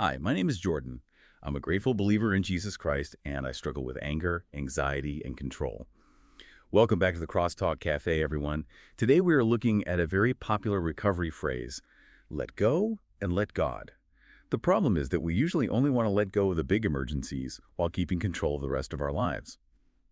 Hi, my name is Jordan. I'm a grateful believer in Jesus Christ, and I struggle with anger, anxiety, and control. Welcome back to the Crosstalk Cafe, everyone. Today we are looking at a very popular recovery phrase, let go and let God. The problem is that we usually only want to let go of the big emergencies while keeping control of the rest of our lives.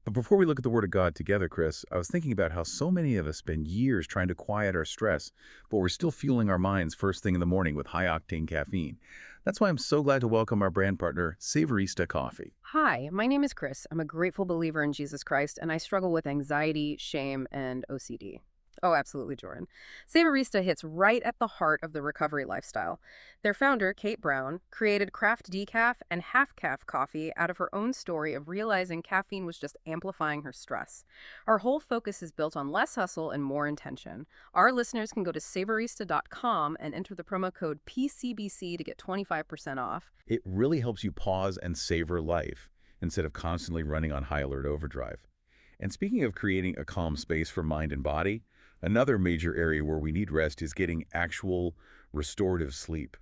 But before we look at the Word of God together, Chris, I was thinking about how so many of us spend years trying to quiet our stress, but we're still fueling our minds first thing in the morning with high-octane caffeine. That's why I'm so glad to welcome our brand partner, Self-Reliance Coffee. Hi, my name is Chris. I'm a grateful believer in Jesus Christ, and I struggle with anxiety, shame, and OCD. Oh, absolutely, Jordan. Savorista hits right at the heart of the recovery lifestyle. Their founder, Kate Brown, created craft decaf and half-calf coffee out of her own story of realizing caffeine was just amplifying her stress. Our whole focus is built on less hustle and more intention. Our listeners can go to savorista.com and enter the promo code PCBC to get 25% off. It really helps you pause and savor life instead of constantly running on high alert overdrive. And speaking of creating a calm space for mind and body, another major area where we need rest is getting actual restorative sleep.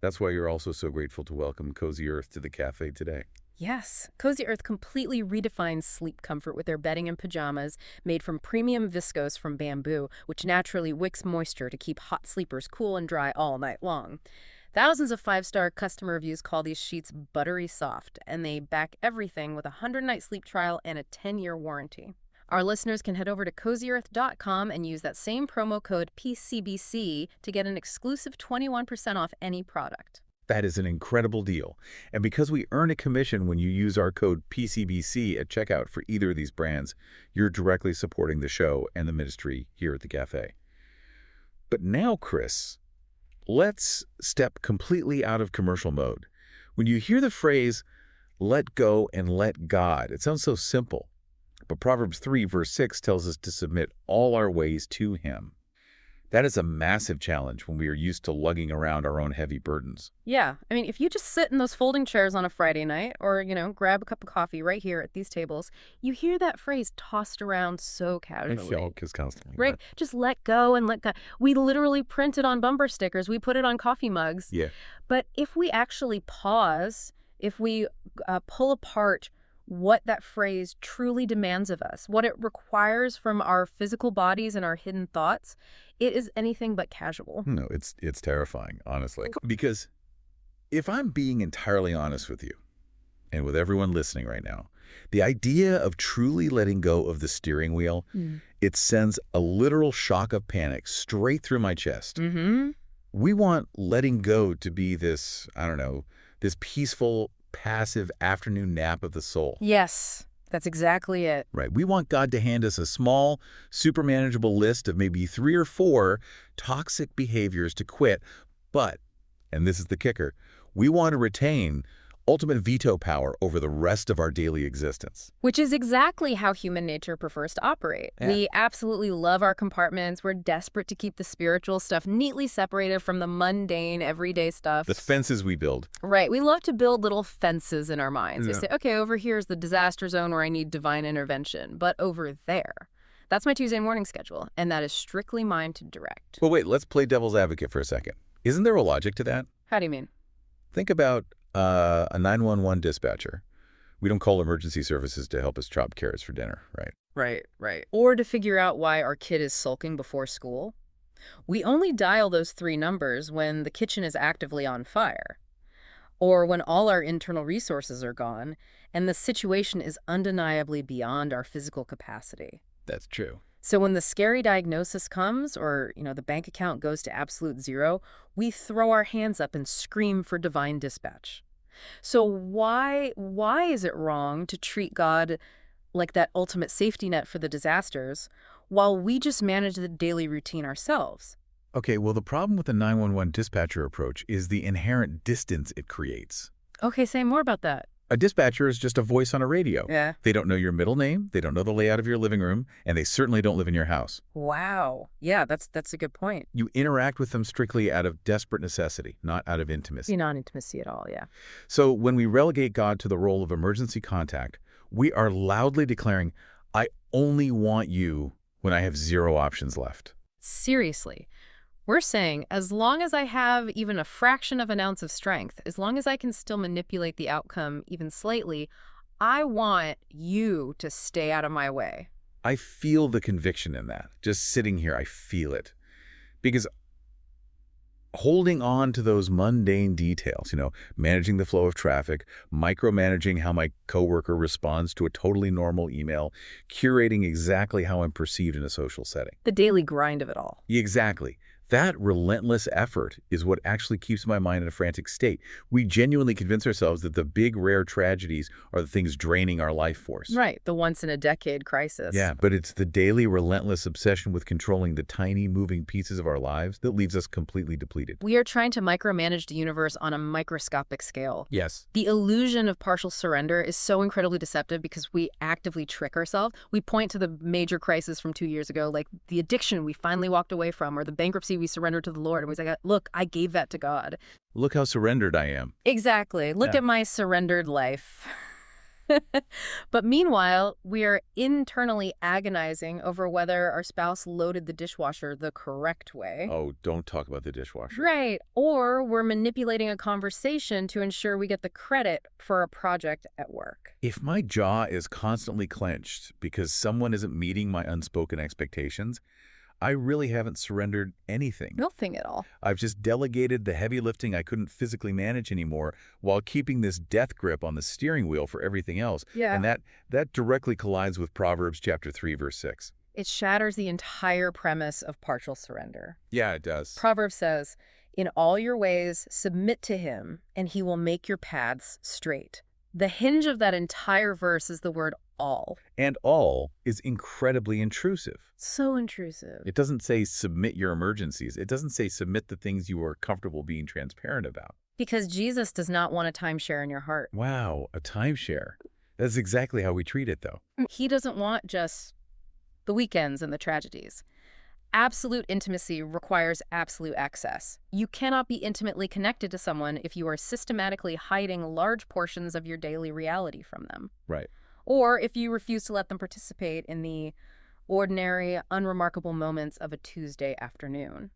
That's why you're also so grateful to welcome Cozy Earth to the cafe today. Yes, Cozy Earth completely redefines sleep comfort with their bedding and pajamas made from premium viscose from bamboo, which naturally wicks moisture to keep hot sleepers cool and dry all night long. Thousands of five-star customer reviews call these sheets buttery soft, and they back everything with a 100-night sleep trial and a 10-year warranty. Our listeners can head over to CozyEarth.com and use that same promo code PCBC to get an exclusive 21% off any product. That is an incredible deal. And because we earn a commission when you use our code PCBC at checkout for either of these brands, you're directly supporting the show and the ministry here at the cafe. But now, Chris, let's step completely out of commercial mode. When you hear the phrase, let go and let God, it sounds so simple. But Proverbs 3 verse 6 tells us to submit all our ways to Him. That is a massive challenge when we are used to lugging around our own heavy burdens. Yeah, I mean, if you just sit in those folding chairs on a Friday night or, grab a cup of coffee right here at these tables, you hear that phrase tossed around so casually. Yoke is constantly. Right? Just let go and let God. We literally print it on bumper stickers. We put it on coffee mugs. Yeah. But if we actually pause, if we pull apart what that phrase truly demands of us, what it requires from our physical bodies and our hidden thoughts, it is anything but casual. No, it's terrifying, honestly. Because if I'm being entirely honest with you, and with everyone listening right now, the idea of truly letting go of the steering wheel, it sends a literal shock of panic straight through my chest. Mm-hmm. We want letting go to be this, this peaceful, passive afternoon nap of the soul. Yes, that's exactly it. Right. We want God to hand us a small, super manageable list of maybe 3 or 4 toxic behaviors to quit. But, and this is the kicker, we want to retain ultimate veto power over the rest of our daily existence. Which is exactly how human nature prefers to operate. Yeah. We absolutely love our compartments. We're desperate to keep the spiritual stuff neatly separated from the mundane, everyday stuff. The fences we build. Right. We love to build little fences in our minds. Yeah. We say, okay, over here is the disaster zone where I need divine intervention. But over there, that's my Tuesday morning schedule. And that is strictly mine to direct. Well, wait, let's play devil's advocate for a second. Isn't there a logic to that? How do you mean? Think about a 911 dispatcher. We don't call emergency services to help us chop carrots for dinner, right? Right. Or to figure out why our kid is sulking before school. We only dial those 3 numbers when the kitchen is actively on fire, or when all our internal resources are gone and the situation is undeniably beyond our physical capacity. That's true. So when the scary diagnosis comes or, the bank account goes to absolute zero, we throw our hands up and scream for divine dispatch. So why is it wrong to treat God like that ultimate safety net for the disasters while we just manage the daily routine ourselves? Okay, well, the problem with the 911 dispatcher approach is the inherent distance it creates. Okay, say more about that. A dispatcher is just a voice on a radio. Yeah. They don't know your middle name, they don't know the layout of your living room, and they certainly don't live in your house. Wow. Yeah, that's a good point. You interact with them strictly out of desperate necessity, not out of intimacy. Non-intimacy at all, yeah. So when we relegate God to the role of emergency contact, we are loudly declaring, I only want you when I have 0 options left. Seriously. We're saying, as long as I have even a fraction of an ounce of strength, as long as I can still manipulate the outcome even slightly, I want you to stay out of my way. I feel the conviction in that. Just sitting here, I feel it. Because holding on to those mundane details, managing the flow of traffic, micromanaging how my coworker responds to a totally normal email, curating exactly how I'm perceived in a social setting. The daily grind of it all. Exactly. That relentless effort is what actually keeps my mind in a frantic state. We genuinely convince ourselves that the big, rare tragedies are the things draining our life force. Right, the once-in-a-decade crisis. Yeah, but it's the daily, relentless obsession with controlling the tiny, moving pieces of our lives that leaves us completely depleted. We are trying to micromanage the universe on a microscopic scale. Yes. The illusion of partial surrender is so incredibly deceptive because we actively trick ourselves. We point to the major crisis from 2 years ago, like the addiction we finally walked away from, or the bankruptcy we surrendered to the Lord. And we say, look, I gave that to God. Look how surrendered I am. Exactly. Look at my surrendered life. But meanwhile, we are internally agonizing over whether our spouse loaded the dishwasher the correct way. Oh, don't talk about the dishwasher. Right. Or we're manipulating a conversation to ensure we get the credit for a project at work. If my jaw is constantly clenched because someone isn't meeting my unspoken expectations, I really haven't surrendered anything. Nothing at all. I've just delegated the heavy lifting I couldn't physically manage anymore while keeping this death grip on the steering wheel for everything else. Yeah. And that directly collides with Proverbs chapter 3, verse 6. It shatters the entire premise of partial surrender. Yeah, it does. Proverbs says, "In all your ways, submit to him, and he will make your paths straight." The hinge of that entire verse is the word all. And all is incredibly intrusive. So intrusive. It doesn't say submit your emergencies. It doesn't say submit the things you are comfortable being transparent about. Because Jesus does not want a timeshare in your heart. Wow, a timeshare. That's exactly how we treat it, though. He doesn't want just the weekends and the tragedies. Absolute intimacy requires absolute access. You cannot be intimately connected to someone if you are systematically hiding large portions of your daily reality from them. Right. Or if you refuse to let them participate in the ordinary, unremarkable moments of a Tuesday afternoon.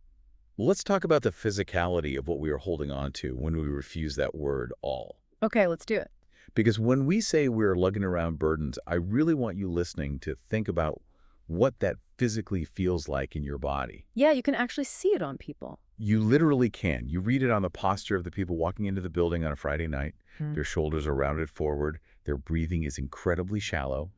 Well, let's talk about the physicality of what we are holding on to when we refuse that word all. Okay, let's do it. Because when we say we're lugging around burdens, I really want you listening to think about what that physically feels like in your body. Yeah, you can actually see it on people. You literally can. You read it on the posture of the people walking into the building on a Friday night. Their shoulders are rounded forward. Their breathing is incredibly shallow.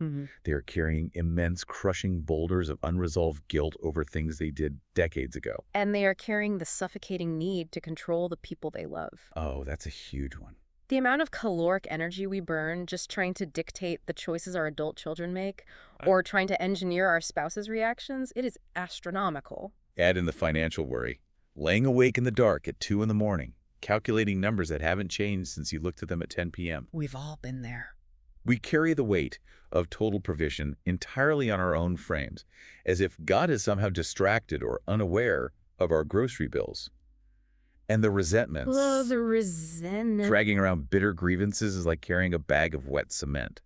They are carrying immense, crushing boulders of unresolved guilt over things they did decades ago. And they are carrying the suffocating need to control the people they love. Oh, that's a huge one. The amount of caloric energy we burn just trying to dictate the choices our adult children make, or trying to engineer our spouse's reactions, it is astronomical. Add in the financial worry. Laying awake in the dark at 2 in the morning, calculating numbers that haven't changed since you looked at them at 10 p.m. We've all been there. We carry the weight of total provision entirely on our own frames, as if God is somehow distracted or unaware of our grocery bills. And the resentments. Oh, the resentment. Dragging around bitter grievances is like carrying a bag of wet cement.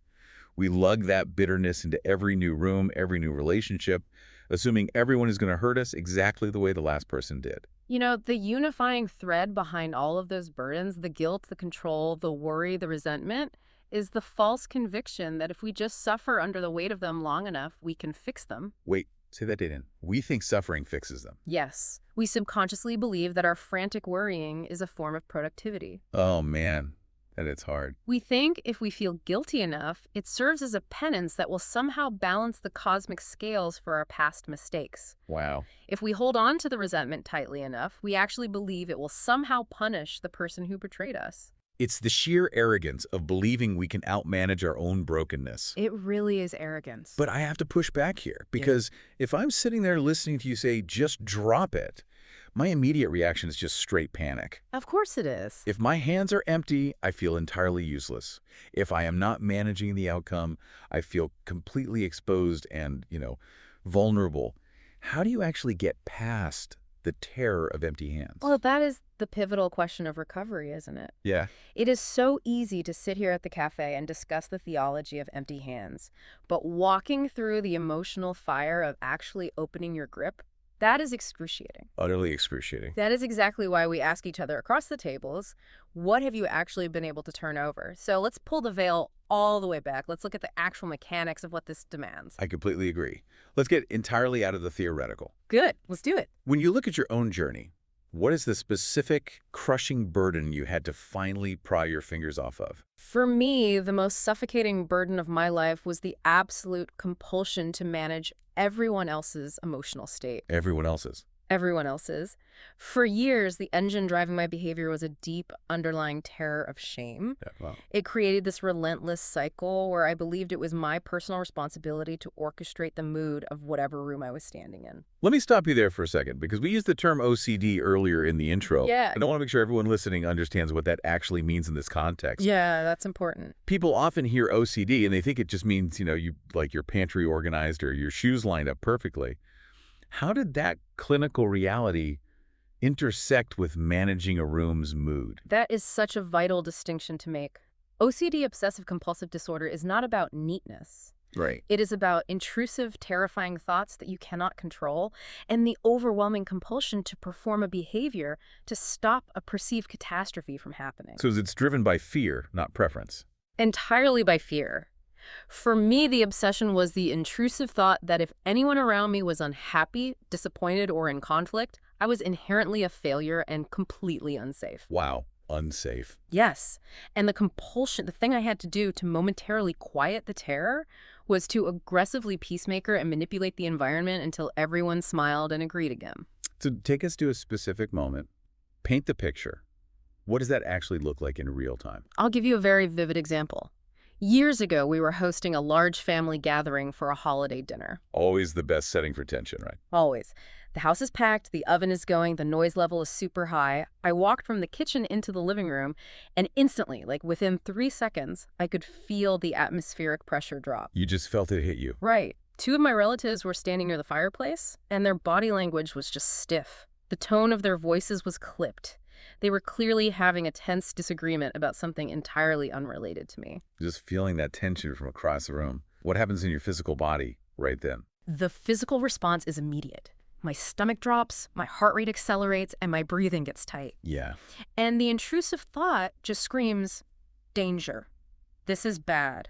We lug that bitterness into every new room, every new relationship, assuming everyone is going to hurt us exactly the way the last person did. You know, the unifying thread behind all of those burdens, the guilt, the control, the worry, the resentment, is the false conviction that if we just suffer under the weight of them long enough, we can fix them. Wait, say that again. We think suffering fixes them. Yes. We subconsciously believe that our frantic worrying is a form of productivity. Oh, man, that it's hard. We think if we feel guilty enough, it serves as a penance that will somehow balance the cosmic scales for our past mistakes. Wow. If we hold on to the resentment tightly enough, we actually believe it will somehow punish the person who betrayed us. It's the sheer arrogance of believing we can outmanage our own brokenness. It really is arrogance. But I have to push back here, because if I'm sitting there listening to you say, just drop it, my immediate reaction is just straight panic. Of course it is. If my hands are empty, I feel entirely useless. If I am not managing the outcome, I feel completely exposed and, vulnerable. How do you actually get past the terror of empty hands? Well, that is the pivotal question of recovery, isn't it? Yeah. It is so easy to sit here at the cafe and discuss the theology of empty hands, but walking through the emotional fire of actually opening your grip, That is excruciating. Utterly excruciating. That is exactly why we ask each other across the tables, what have you actually been able to turn over? So let's pull the veil all the way back. Let's look at the actual mechanics of what this demands. I completely agree. Let's get entirely out of the theoretical. Good. Let's do it. When you look at your own journey, what is the specific crushing burden you had to finally pry your fingers off of? For me, the most suffocating burden of my life was the absolute compulsion to manage everyone else's emotional state. Everyone else's. Everyone else's. For years, the engine driving my behavior was a deep underlying terror of shame. Yeah, wow. It created this relentless cycle where I believed it was my personal responsibility to orchestrate the mood of whatever room I was standing in. Let me stop you there for a second, because we used the term OCD earlier in the intro. Yeah. And I want to make sure everyone listening understands what that actually means in this context. Yeah, that's important. People often hear OCD and they think it just means, you like your pantry organized or your shoes lined up perfectly. How did that clinical reality intersect with managing a room's mood? That is such a vital distinction to make. OCD, obsessive-compulsive disorder, is not about neatness. Right. It is about intrusive, terrifying thoughts that you cannot control and the overwhelming compulsion to perform a behavior to stop a perceived catastrophe from happening. So it's driven by fear, not preference. Entirely by fear. For me, the obsession was the intrusive thought that if anyone around me was unhappy, disappointed, or in conflict, I was inherently a failure and completely unsafe. Wow. Unsafe. Yes. And the compulsion, the thing I had to do to momentarily quiet the terror was to aggressively peacemaker and manipulate the environment until everyone smiled and agreed again. So take us to a specific moment. Paint the picture. What does that actually look like in real time? I'll give you a very vivid example. Years ago, we were hosting a large family gathering for a holiday dinner. Always the best setting for tension, right? Always. The house is packed, the oven is going, the noise level is super high. I walked from the kitchen into the living room, and instantly, like within 3 seconds, I could feel the atmospheric pressure drop. You just felt it hit you. Right. 2 of my relatives were standing near the fireplace, and their body language was just stiff. The tone of their voices was clipped. They were clearly having a tense disagreement about something entirely unrelated to me. Just feeling that tension from across the room. What happens in your physical body right then? The physical response is immediate. My stomach drops, my heart rate accelerates, and my breathing gets tight. Yeah. And the intrusive thought just screams, danger. This is bad.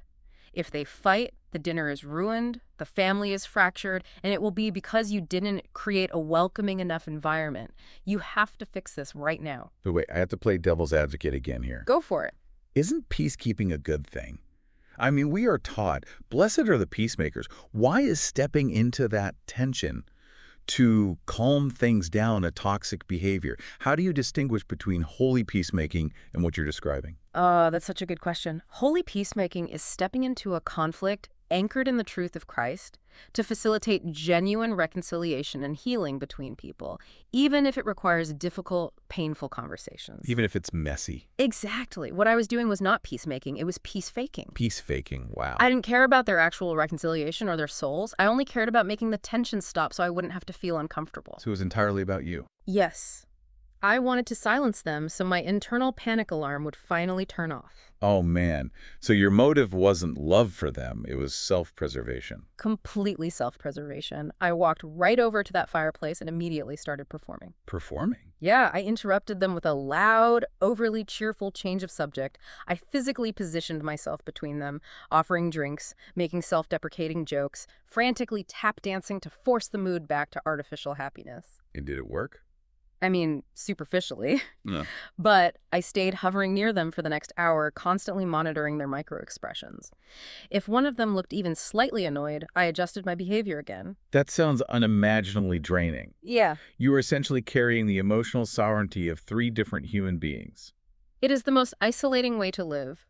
If they fight, the dinner is ruined, the family is fractured, and it will be because you didn't create a welcoming enough environment. You have to fix this right now. But wait, I have to play devil's advocate again here. Go for it. Isn't peacekeeping a good thing? I mean, we are taught, blessed are the peacemakers. Why is stepping into that tension to calm things down a toxic behavior? How do you distinguish between holy peacemaking and what you're describing? That's such a good question. Holy peacemaking is stepping into a conflict anchored in the truth of Christ to facilitate genuine reconciliation and healing between people, even if it requires difficult, painful conversations. Even if it's messy. Exactly. What I was doing was not peacemaking, it was peace faking. Peace faking, wow. I didn't care about their actual reconciliation or their souls. I only cared about making the tension stop so I wouldn't have to feel uncomfortable. So it was entirely about you. Yes. I wanted to silence them so my internal panic alarm would finally turn off. Oh, man. So your motive wasn't love for them. It was self-preservation. Completely self-preservation. I walked right over to that fireplace and immediately started performing. Performing? Yeah, I interrupted them with a loud, overly cheerful change of subject. I physically positioned myself between them, offering drinks, making self-deprecating jokes, frantically tap dancing to force the mood back to artificial happiness. And did it work? I mean, superficially. No. But I stayed hovering near them for the next hour, constantly monitoring their microexpressions. If one of them looked even slightly annoyed, I adjusted my behavior again. That sounds unimaginably draining. Yeah. You were essentially carrying the emotional sovereignty of 3 different human beings. It is the most isolating way to live.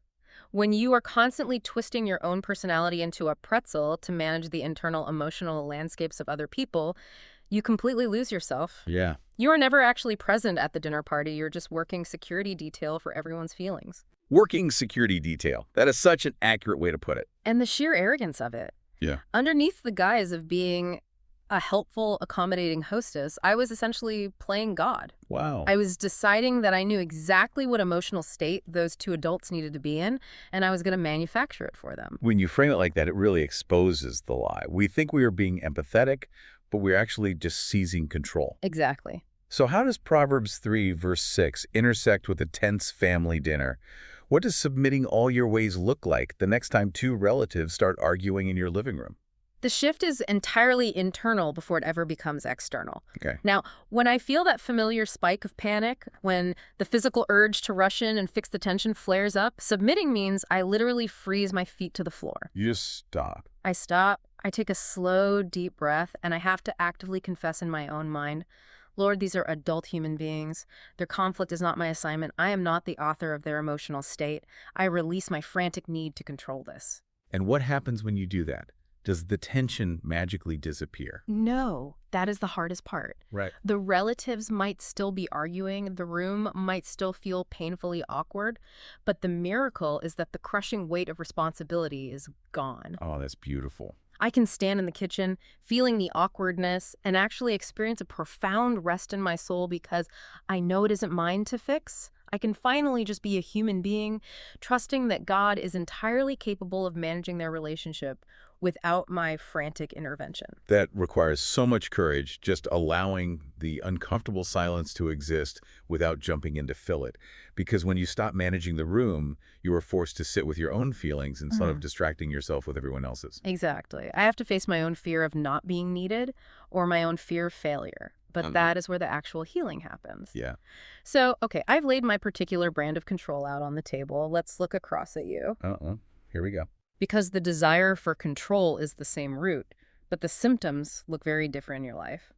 When you are constantly twisting your own personality into a pretzel to manage the internal emotional landscapes of other people, you completely lose yourself. Yeah. You are never actually present at the dinner party. You're just working security detail for everyone's feelings. Working security detail. That is such an accurate way to put it. And the sheer arrogance of it. Yeah. Underneath the guise of being a helpful, accommodating hostess, I was essentially playing God. Wow. I was deciding that I knew exactly what emotional state those 2 adults needed to be in, and I was going to manufacture it for them. When you frame it like that, it really exposes the lie. We think we are being empathetic, but we're actually just seizing control. Exactly. So how does Proverbs 3, verse 6 intersect with a tense family dinner? What does submitting all your ways look like the next time two relatives start arguing in your living room? The shift is entirely internal before it ever becomes external. Okay. Now, when I feel that familiar spike of panic, when the physical urge to rush in and fix the tension flares up, submitting means I literally freeze my feet to the floor. You just stop. I stop, I take a slow, deep breath, and I have to actively confess in my own mind, Lord, these are adult human beings. Their conflict is not my assignment. I am not the author of their emotional state. I release my frantic need to control this. And what happens when you do that? Does the tension magically disappear? No, that is the hardest part. Right. The relatives might still be arguing, the room might still feel painfully awkward, but the miracle is that the crushing weight of responsibility is gone. Oh, that's beautiful. I can stand in the kitchen, feeling the awkwardness, and actually experience a profound rest in my soul because I know it isn't mine to fix. I can finally just be a human being, trusting that God is entirely capable of managing their relationship without my frantic intervention. That requires so much courage, just allowing the uncomfortable silence to exist without jumping in to fill it. Because when you stop managing the room, you are forced to sit with your own feelings instead of distracting yourself with everyone else's. Exactly. I have to face my own fear of not being needed or my own fear of failure. But that is where the actual healing happens. Yeah. So, okay, I've laid my particular brand of control out on the table. Let's look across at you. Here we go. Because the desire for control is the same root, but the symptoms look very different in your life.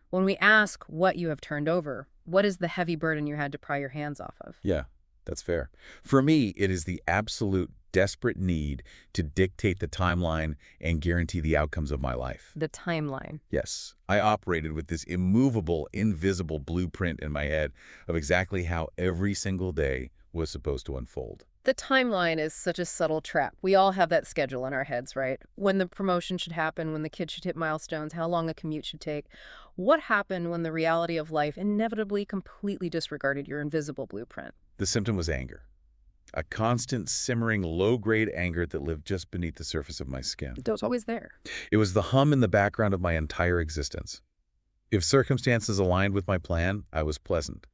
When we ask what you have turned over, what is the heavy burden you had to pry your hands off of? Yeah, that's fair. For me, it is the absolute desperate need to dictate the timeline and guarantee the outcomes of my life. The timeline. Yes, I operated with this immovable, invisible blueprint in my head of exactly how every single day was supposed to unfold. The timeline is such a subtle trap. We all have that schedule in our heads, right? When the promotion should happen, when the kid should hit milestones, how long a commute should take. What happened when the reality of life inevitably completely disregarded your invisible blueprint? The symptom was anger. A constant, simmering, low-grade anger that lived just beneath the surface of my skin. It was always there. It was the hum in the background of my entire existence. If circumstances aligned with my plan, I was pleasant.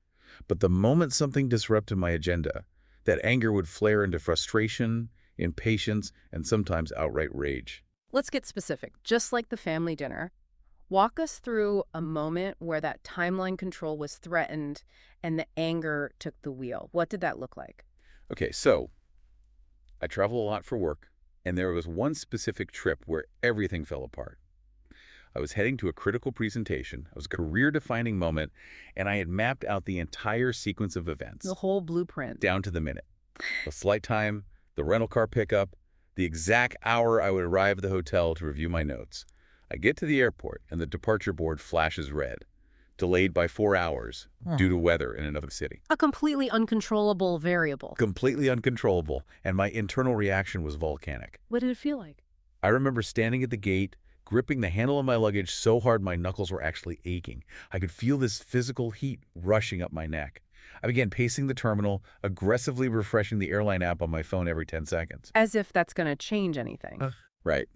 But the moment something disrupted my agenda, that anger would flare into frustration, impatience, and sometimes outright rage. Let's get specific. Just like the family dinner, walk us through a moment where that timeline control was threatened and the anger took the wheel. What did that look like? Okay, so I travel a lot for work, and there was one specific trip where everything fell apart. I was heading to a critical presentation. It was a career-defining moment, and I had mapped out the entire sequence of events. The whole blueprint. Down to the minute. The flight time, the rental car pickup, the exact hour I would arrive at the hotel to review my notes. I get to the airport, and the departure board flashes red. Delayed by 4 hours due to weather in another city. A completely uncontrollable variable. Completely uncontrollable, and my internal reaction was volcanic. What did it feel like? I remember standing at the gate, gripping the handle of my luggage so hard my knuckles were actually aching. I could feel this physical heat rushing up my neck. I began pacing the terminal, aggressively refreshing the airline app on my phone every 10 seconds. As if that's going to change anything. Right.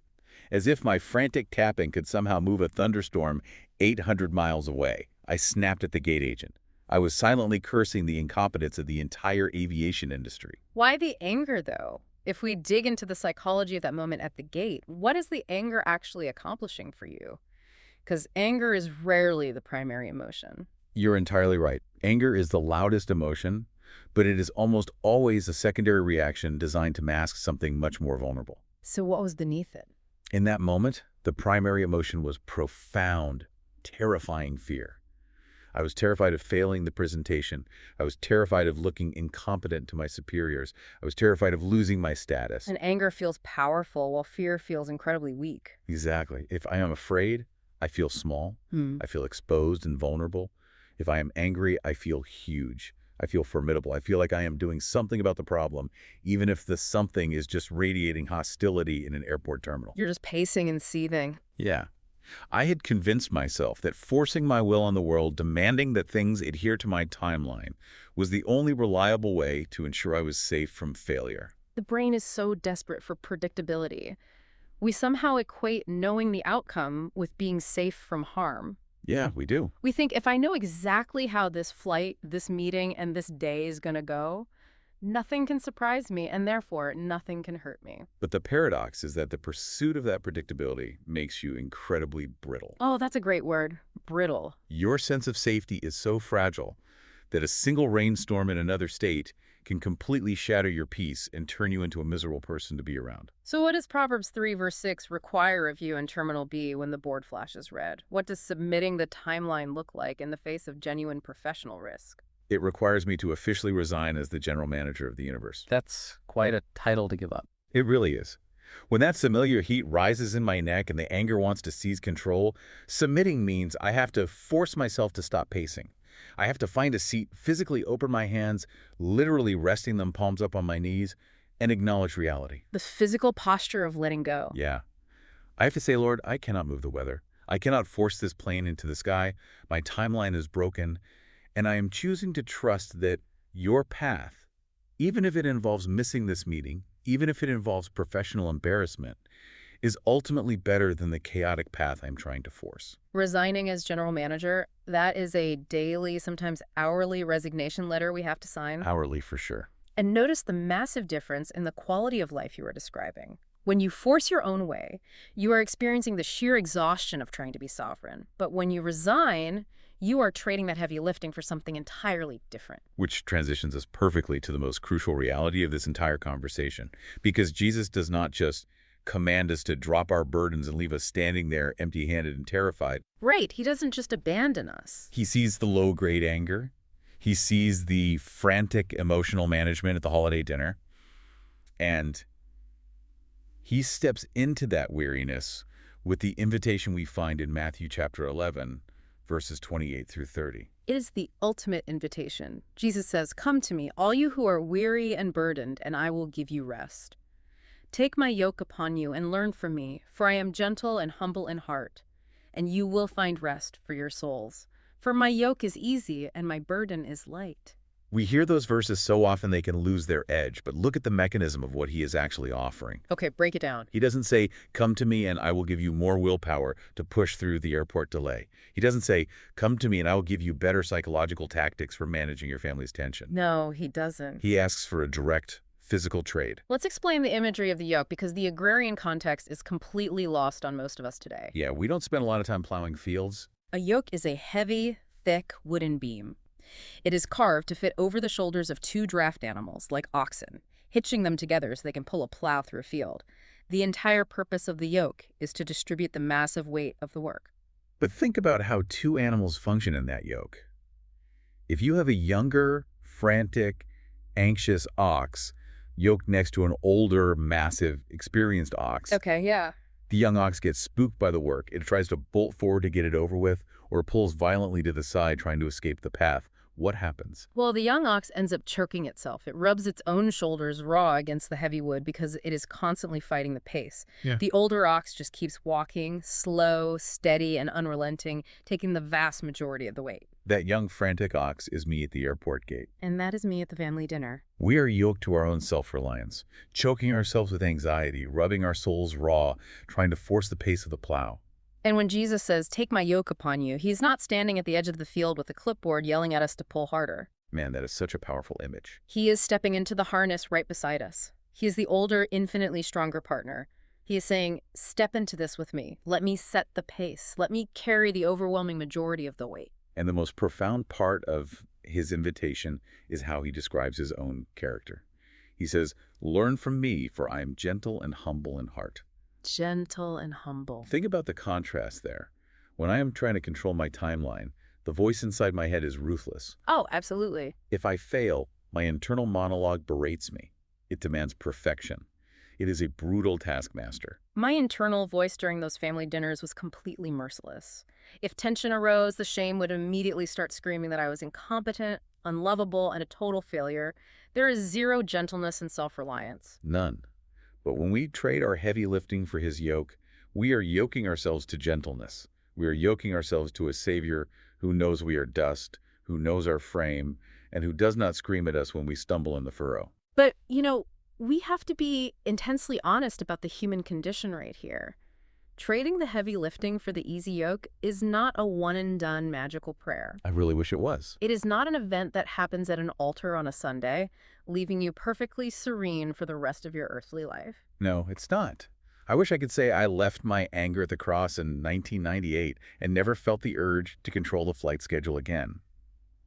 As if my frantic tapping could somehow move a thunderstorm 800 miles away. I snapped at the gate agent. I was silently cursing the incompetence of the entire aviation industry. Why the anger, though? If we dig into the psychology of that moment at the gate, what is the anger actually accomplishing for you? Because anger is rarely the primary emotion. You're entirely right. Anger is the loudest emotion, but it is almost always a secondary reaction designed to mask something much more vulnerable. So what was beneath it? In that moment, the primary emotion was profound, terrifying fear. I was terrified of failing the presentation. I was terrified of looking incompetent to my superiors. I was terrified of losing my status. And anger feels powerful while fear feels incredibly weak. Exactly. If I am afraid, I feel small. I feel exposed and vulnerable. If I am angry, I feel huge. I feel formidable. I feel like I am doing something about the problem, even if the something is just radiating hostility in an airport terminal. You're just pacing and seething. Yeah. I had convinced myself that forcing my will on the world, demanding that things adhere to my timeline, was the only reliable way to ensure I was safe from failure. The brain is so desperate for predictability. We somehow equate knowing the outcome with being safe from harm. Yeah, we do. We think if I know exactly how this flight, this meeting, and this day is going to go, nothing can surprise me, and therefore nothing can hurt me. But the paradox is that the pursuit of that predictability makes you incredibly brittle. Oh, that's a great word. Brittle. Your sense of safety is so fragile that a single rainstorm in another state can completely shatter your peace and turn you into a miserable person to be around. So what does Proverbs 3 verse 6 require of you in Terminal B when the board flashes red? What does submitting the timeline look like in the face of genuine professional risk? It requires me to officially resign as the general manager of the universe. That's quite a title to give up. It really is. When that familiar heat rises in my neck and the anger wants to seize control, submitting means I have to force myself to stop pacing. I have to find a seat, physically open my hands, literally resting them palms up on my knees, and acknowledge reality. The physical posture of letting go. Yeah. I have to say, Lord, I cannot move the weather. I cannot force this plane into the sky. My timeline is broken, and I am choosing to trust that your path, even if it involves missing this meeting, even if it involves professional embarrassment, is ultimately better than the chaotic path I'm trying to force. Resigning as general manager, that is a daily, sometimes hourly resignation letter we have to sign. Hourly for sure. And notice the massive difference in the quality of life you are describing. When you force your own way, you are experiencing the sheer exhaustion of trying to be sovereign. But when you resign, you are trading that heavy lifting for something entirely different. Which transitions us perfectly to the most crucial reality of this entire conversation. Because Jesus does not just command us to drop our burdens and leave us standing there empty-handed and terrified. Right, he doesn't just abandon us. He sees the low-grade anger. He sees the frantic emotional management at the holiday dinner. And he steps into that weariness with the invitation we find in Matthew chapter 11, verses 28 through 30. It is the ultimate invitation. Jesus says, "Come to me, all you who are weary and burdened, and I will give you rest. Take my yoke upon you and learn from me, for I am gentle and humble in heart, and you will find rest for your souls. For my yoke is easy and my burden is light." We hear those verses so often they can lose their edge, but look at the mechanism of what he is actually offering. Okay, break it down. He doesn't say, "Come to me and I will give you more willpower to push through the airport delay." He doesn't say, "Come to me and I will give you better psychological tactics for managing your family's tension." No, he doesn't. He asks for a direct physical trade. Let's explain the imagery of the yoke, because the agrarian context is completely lost on most of us today. Yeah, we don't spend a lot of time plowing fields. A yoke is a heavy, thick wooden beam. It is carved to fit over the shoulders of two draft animals, like oxen, hitching them together so they can pull a plow through a field. The entire purpose of the yoke is to distribute the massive weight of the work. But think about how two animals function in that yoke. If you have a younger, frantic, anxious ox yoked next to an older, massive, experienced ox, Okay, yeah. the young ox gets spooked by the work. It tries to bolt forward to get it over with, or pulls violently to the side trying to escape the path. What happens? Well, the young ox ends up choking itself. It rubs its own shoulders raw against the heavy wood because it is constantly fighting the pace. Yeah. The older ox just keeps walking, slow, steady, and unrelenting, taking the vast majority of the weight. That young, frantic ox is me at the airport gate. And that is me at the family dinner. We are yoked to our own self-reliance, choking ourselves with anxiety, rubbing our souls raw, trying to force the pace of the plow. And when Jesus says, "Take my yoke upon you," he's not standing at the edge of the field with a clipboard yelling at us to pull harder. Man, that is such a powerful image. He is stepping into the harness right beside us. He is the older, infinitely stronger partner. He is saying, "Step into this with me. Let me set the pace. Let me carry the overwhelming majority of the weight." And the most profound part of his invitation is how he describes his own character. He says, "Learn from me, for I am gentle and humble in heart." Gentle and humble. Think about the contrast there. When I am trying to control my timeline, the voice inside my head is ruthless. Oh, absolutely. If I fail, my internal monologue berates me. It demands perfection. It is a brutal taskmaster. My internal voice during those family dinners was completely merciless. If tension arose, the shame would immediately start screaming that I was incompetent, unlovable, and a total failure. There is zero gentleness and self-reliance. None. But when we trade our heavy lifting for his yoke, we are yoking ourselves to gentleness. We are yoking ourselves to a Savior who knows we are dust, who knows our frame, and who does not scream at us when we stumble in the furrow. But, we have to be intensely honest about the human condition right here. Trading the heavy lifting for the easy yoke is not a one-and-done magical prayer. I really wish it was. It is not an event that happens at an altar on a Sunday, leaving you perfectly serene for the rest of your earthly life. No, it's not. I wish I could say I left my anger at the cross in 1998 and never felt the urge to control the flight schedule again.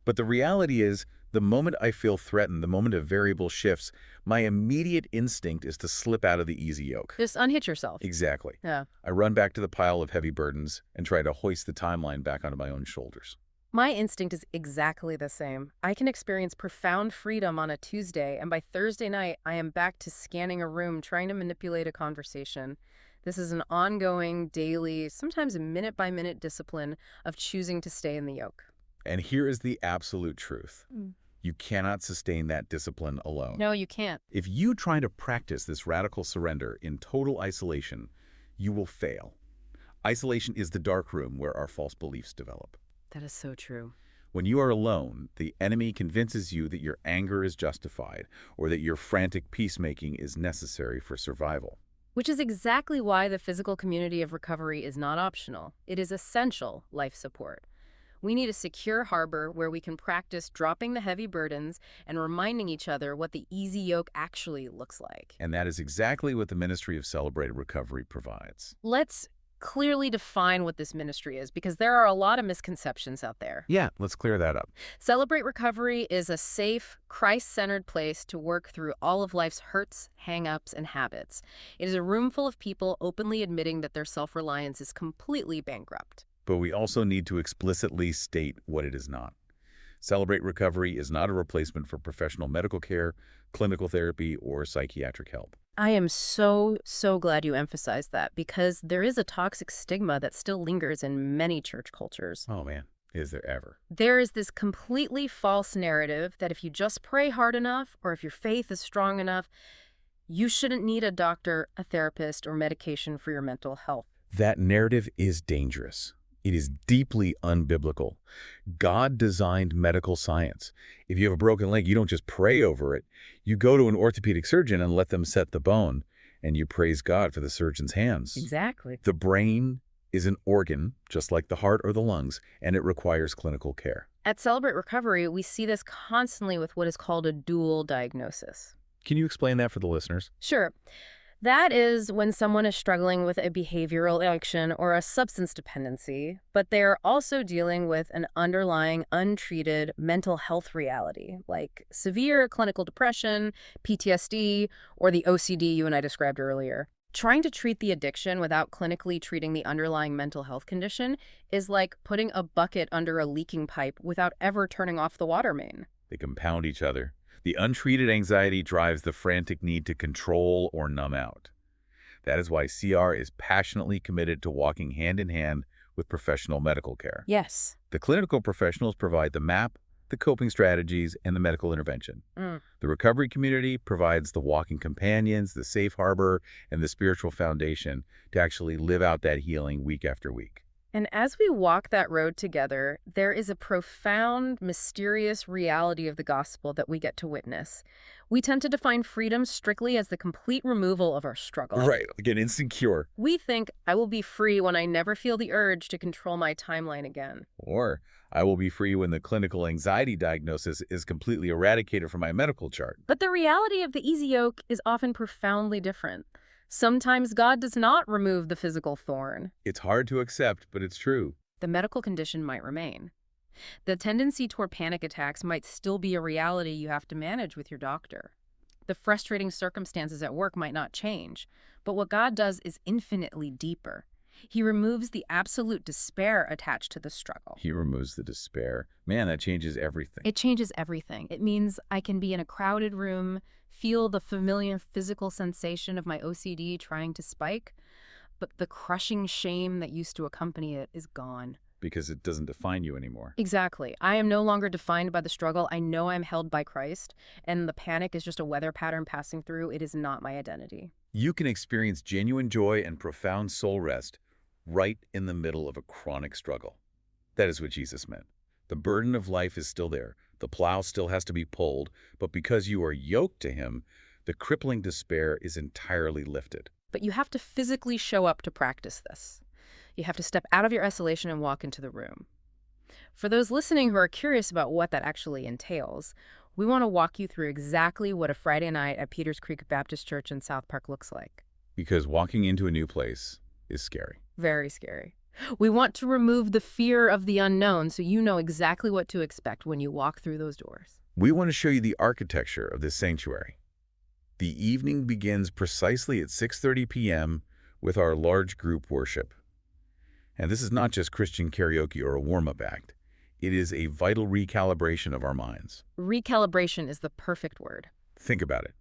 But the reality is, the moment I feel threatened, the moment a variable shifts, my immediate instinct is to slip out of the easy yoke. Just unhitch yourself. Exactly. Yeah. I run back to the pile of heavy burdens and try to hoist the timeline back onto my own shoulders. My instinct is exactly the same. I can experience profound freedom on a Tuesday, and by Thursday night, I am back to scanning a room, trying to manipulate a conversation. This is an ongoing, daily, sometimes minute-by-minute discipline of choosing to stay in the yoke. And here is the absolute truth. You cannot sustain that discipline alone. No, you can't. If you try to practice this radical surrender in total isolation, you will fail. Isolation is the dark room where our false beliefs develop. That is so true. When you are alone, the enemy convinces you that your anger is justified or that your frantic peacemaking is necessary for survival. Which is exactly why the physical community of recovery is not optional. It is essential life support. We need a secure harbor where we can practice dropping the heavy burdens and reminding each other what the easy yoke actually looks like. And that is exactly what the Ministry of Celebrated Recovery provides. Let's clearly define what this ministry is, because there are a lot of misconceptions out there. Yeah, let's clear that up. Celebrate Recovery is a safe, Christ-centered place to work through all of life's hurts, hang-ups, and habits. It is a room full of people openly admitting that their self-reliance is completely bankrupt. But we also need to explicitly state what it is not. Celebrate Recovery is not a replacement for professional medical care, clinical therapy, or psychiatric help. I am so glad you emphasized that, because there is a toxic stigma that still lingers in many church cultures. Oh man, is there ever? There is this completely false narrative that if you just pray hard enough, or if your faith is strong enough, you shouldn't need a doctor, a therapist, or medication for your mental health. That narrative is dangerous. It is deeply unbiblical. God designed medical science. If you have a broken leg, you don't just pray over it. You go to an orthopedic surgeon and let them set the bone, and you praise God for the surgeon's hands. Exactly. The brain is an organ, just like the heart or the lungs, and it requires clinical care. At Celebrate Recovery, we see this constantly with what is called a dual diagnosis. Can you explain that for the listeners? Sure. That is when someone is struggling with a behavioral addiction or a substance dependency, but they are also dealing with an underlying untreated mental health reality, like severe clinical depression, PTSD, or the OCD you and I described earlier. Trying to treat the addiction without clinically treating the underlying mental health condition is like putting a bucket under a leaking pipe without ever turning off the water main. They compound each other. The untreated anxiety drives the frantic need to control or numb out. That is why CR is passionately committed to walking hand in hand with professional medical care. Yes. The clinical professionals provide the map, the coping strategies, and the medical intervention. The recovery community provides the walking companions, the safe harbor, and the spiritual foundation to actually live out that healing week after week. And as we walk that road together, there is a profound, mysterious reality of the gospel that we get to witness. We tend to define freedom strictly as the complete removal of our struggle. Right, like an instant cure. We think, I will be free when I never feel the urge to control my timeline again. Or, I will be free when the clinical anxiety diagnosis is completely eradicated from my medical chart. But the reality of the easy yoke is often profoundly different. Sometimes God does not remove the physical thorn. It's hard to accept, but it's true. The medical condition might remain. The tendency toward panic attacks might still be a reality you have to manage with your doctor. The frustrating circumstances at work might not change, but what God does is infinitely deeper. He removes the absolute despair attached to the struggle. He removes the despair. Man, that changes everything. It changes everything. It means I can be in a crowded room, feel the familiar physical sensation of my OCD trying to spike, but the crushing shame that used to accompany it is gone. Because it doesn't define you anymore. Exactly. I am no longer defined by the struggle. I know I'm held by Christ, and the panic is just a weather pattern passing through. It is not my identity. You can experience genuine joy and profound soul rest right in the middle of a chronic struggle. That is what Jesus meant. The burden of life is still there. The plow still has to be pulled, but because you are yoked to him, the crippling despair is entirely lifted. But you have to physically show up to practice this. You have to step out of your isolation and walk into the room. For those listening who are curious about what that actually entails, we want to walk you through exactly what a Friday night at Peters Creek Baptist Church in South Park looks like. Because walking into a new place is scary. Very scary. We want to remove the fear of the unknown so you know exactly what to expect when you walk through those doors. We want to show you the architecture of this sanctuary. The evening begins precisely at 6:30 p.m. with our large group worship. And this is not just Christian karaoke or a warm-up act. It is a vital recalibration of our minds. Recalibration is the perfect word. Think about it.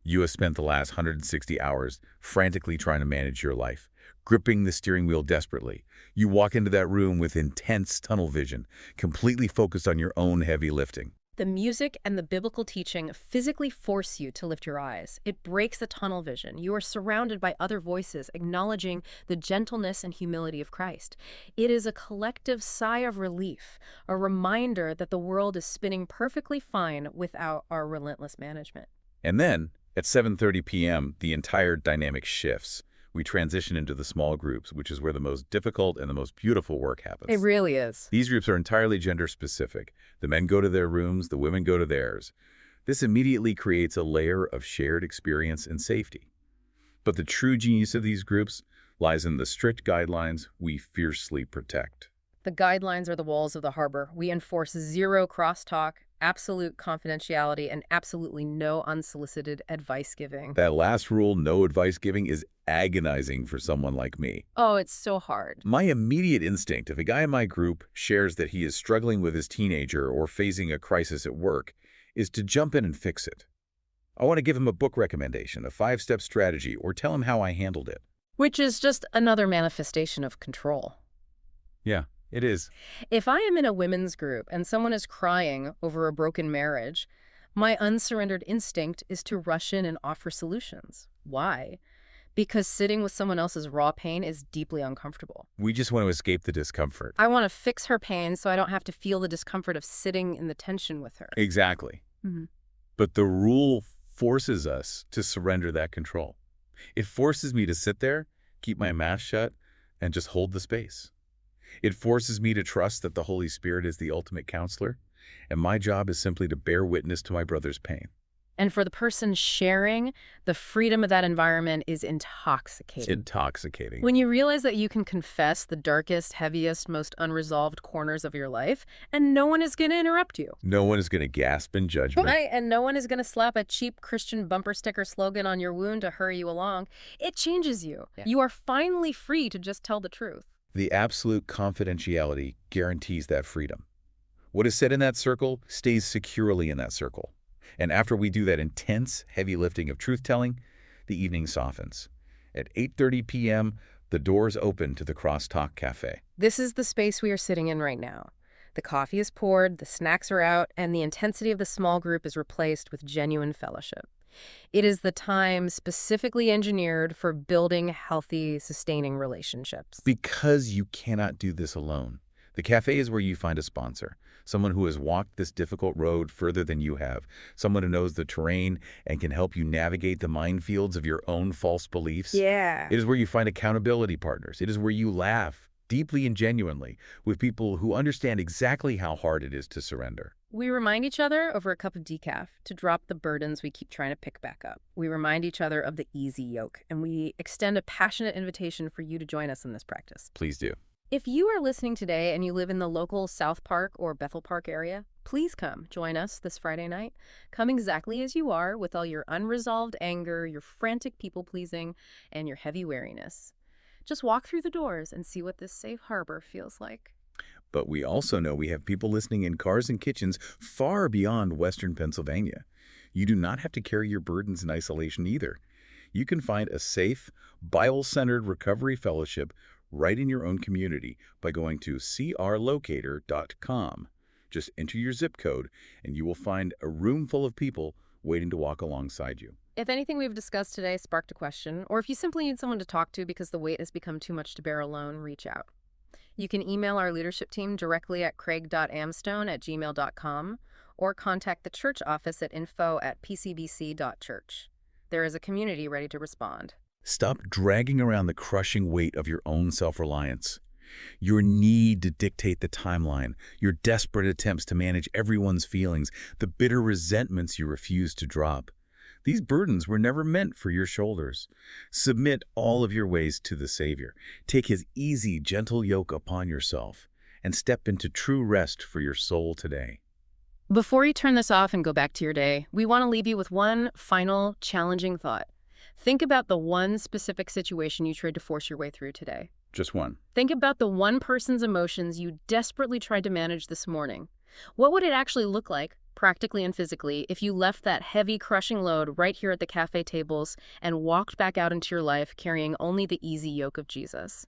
You have spent the last 160 hours frantically trying to manage your life, gripping the steering wheel desperately. You walk into that room with intense tunnel vision, completely focused on your own heavy lifting. The music and the biblical teaching physically force you to lift your eyes. It breaks the tunnel vision. You are surrounded by other voices acknowledging the gentleness and humility of Christ. It is a collective sigh of relief, a reminder that the world is spinning perfectly fine without our relentless management. And then, at 7:30 p.m., the entire dynamic shifts. We transition into the small groups, which is where the most difficult and the most beautiful work happens. It really is. These groups are entirely gender-specific. The men go to their rooms, the women go to theirs. This immediately creates a layer of shared experience and safety. But the true genius of these groups lies in the strict guidelines we fiercely protect. The guidelines are the walls of the harbor. We enforce zero crosstalk, absolute confidentiality, and absolutely no unsolicited advice giving. That last rule, no advice giving, is agonizing for someone like me. Oh, it's so hard. My immediate instinct, if a guy in my group shares that he is struggling with his teenager or facing a crisis at work, is to jump in and fix it. I want to give him a book recommendation, a 5-step strategy, or tell him how I handled it. Which is just another manifestation of control. Yeah, it is. If I am in a women's group and someone is crying over a broken marriage, my unsurrendered instinct is to rush in and offer solutions. Why? Because sitting with someone else's raw pain is deeply uncomfortable. We just want to escape the discomfort. I want to fix her pain so I don't have to feel the discomfort of sitting in the tension with her. Exactly. Mm-hmm. But the rule forces us to surrender that control. It forces me to sit there, keep my mouth shut, and just hold the space. It forces me to trust that the Holy Spirit is the ultimate counselor, and my job is simply to bear witness to my brother's pain. And for the person sharing, the freedom of that environment is intoxicating. It's intoxicating. When you realize that you can confess the darkest, heaviest, most unresolved corners of your life, and no one is going to interrupt you. No one is going to gasp in judgment. Right, and no one is going to slap a cheap Christian bumper sticker slogan on your wound to hurry you along. It changes you. Yeah. You are finally free to just tell the truth. The absolute confidentiality guarantees that freedom. What is said in that circle stays securely in that circle. And after we do that intense, heavy lifting of truth-telling, the evening softens. At 8:30 p.m., the doors open to the Crosstalk Cafe. This is the space we are sitting in right now. The coffee is poured, the snacks are out, and the intensity of the small group is replaced with genuine fellowship. It is the time specifically engineered for building healthy, sustaining relationships. Because you cannot do this alone. The cafe is where you find a sponsor, someone who has walked this difficult road further than you have, someone who knows the terrain and can help you navigate the minefields of your own false beliefs. Yeah. It is where you find accountability partners. It is where you laugh deeply and genuinely with people who understand exactly how hard it is to surrender. We remind each other over a cup of decaf to drop the burdens we keep trying to pick back up. We remind each other of the easy yoke, and we extend a passionate invitation for you to join us in this practice. Please do. If you are listening today and you live in the local South Park or Bethel Park area, please come join us this Friday night. Come exactly as you are with all your unresolved anger, your frantic people-pleasing, and your heavy weariness. Just walk through the doors and see what this safe harbor feels like. But we also know we have people listening in cars and kitchens far beyond Western Pennsylvania. You do not have to carry your burdens in isolation either. You can find a safe, Bible-centered recovery fellowship right in your own community by going to crlocator.com. Just enter your zip code and you will find a room full of people waiting to walk alongside you. If anything we've discussed today sparked a question, or if you simply need someone to talk to because the weight has become too much to bear alone, reach out. You can email our leadership team directly at craig.amstone@gmail.com or contact the church office at info@pcbc.church. There is a community ready to respond. Stop dragging around the crushing weight of your own self-reliance. Your need to dictate the timeline, your desperate attempts to manage everyone's feelings, the bitter resentments you refuse to drop. These burdens were never meant for your shoulders. Submit all of your ways to the Savior. Take his easy, gentle yoke upon yourself and step into true rest for your soul today. Before you turn this off and go back to your day, we want to leave you with one final challenging thought. Think about the one specific situation you tried to force your way through today. Just one. Think about the one person's emotions you desperately tried to manage this morning. What would it actually look like, practically and physically, if you left that heavy, crushing load right here at the cafe tables and walked back out into your life carrying only the easy yoke of Jesus?